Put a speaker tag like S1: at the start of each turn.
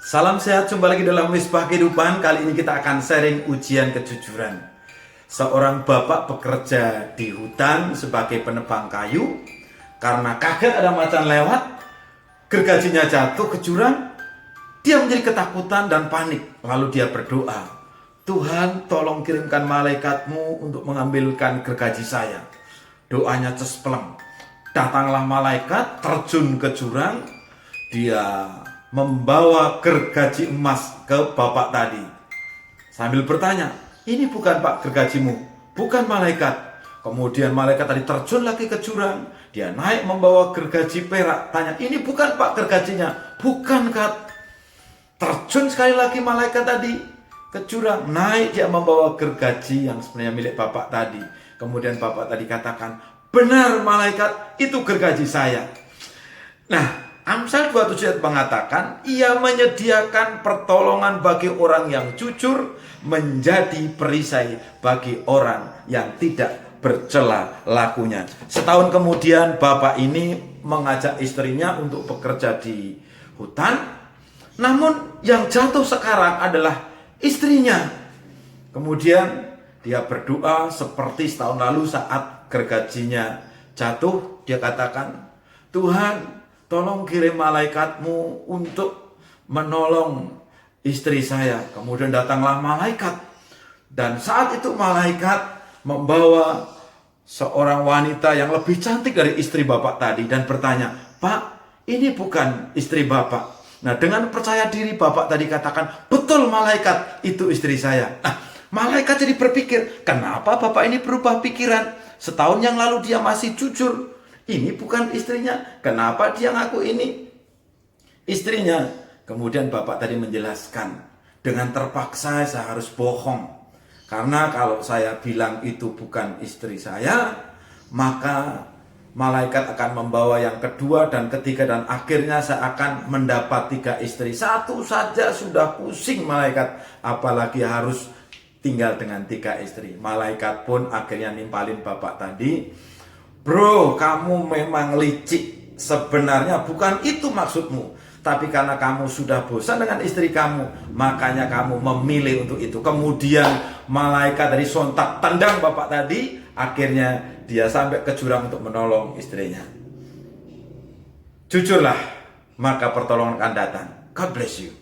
S1: Salam sehat, jumpa lagi dalam Misbah Kehidupan. Kali ini kita akan sharing ujian kejujuran. Seorang bapak bekerja di hutan sebagai penebang kayu. Karena kaget ada macan lewat, gergajinya jatuh ke jurang. Dia menjadi ketakutan dan panik. Lalu dia berdoa, Tuhan tolong kirimkan malaikatmu untuk mengambilkan gergaji saya. Doanya cespleng. Datanglah malaikat, terjun ke jurang. Dia membawa gergaji emas ke bapak tadi. Sambil bertanya, ini bukan pak gergajimu, bukan malaikat. Kemudian malaikat tadi terjun lagi ke jurang. Dia naik membawa gergaji perak. Tanya, ini bukan pak gergajinya, bukan kat. Terjun sekali lagi malaikat tadi ke jurang. Naik dia membawa gergaji yang sebenarnya milik bapak tadi. Kemudian bapak tadi katakan, benar malaikat, itu gergaji saya. Nah, Amsal 27 mengatakan, ia menyediakan pertolongan bagi orang yang jujur, menjadi perisai bagi orang yang tidak bercela lakunya. Setahun kemudian bapak ini mengajak istrinya untuk bekerja di hutan. Namun yang jatuh sekarang adalah istrinya. Kemudian dia berdoa seperti setahun lalu saat gergajinya jatuh. Dia katakan, Tuhan tolong kirim malaikatmu untuk menolong istri saya. Kemudian datanglah malaikat. Dan saat itu malaikat membawa seorang wanita yang lebih cantik dari istri bapak tadi. Dan bertanya, Pak, ini bukan istri bapak. Nah, dengan percaya diri bapak tadi katakan, betul malaikat, itu istri saya. Nah, malaikat jadi berpikir, kenapa bapak ini berubah pikiran? Setahun yang lalu dia masih jujur. Ini bukan istrinya. Kenapa dia ngaku ini istrinya? Kemudian bapak tadi menjelaskan, dengan terpaksa saya harus bohong. Karena kalau saya bilang itu bukan istri saya, maka malaikat akan membawa yang kedua dan ketiga, dan akhirnya saya akan mendapat 3 istri. Satu saja sudah pusing malaikat, apalagi harus tinggal dengan 3 istri. Malaikat pun akhirnya nimpalin bapak tadi, bro, kamu memang licik. Sebenarnya bukan itu maksudmu, tapi karena kamu sudah bosan dengan istri kamu, makanya kamu memilih untuk itu. Kemudian malaikat dari sontak tendang bapak tadi. Akhirnya dia sampai ke jurang untuk menolong istrinya. Jujurlah, maka pertolongan akan datang. God bless you.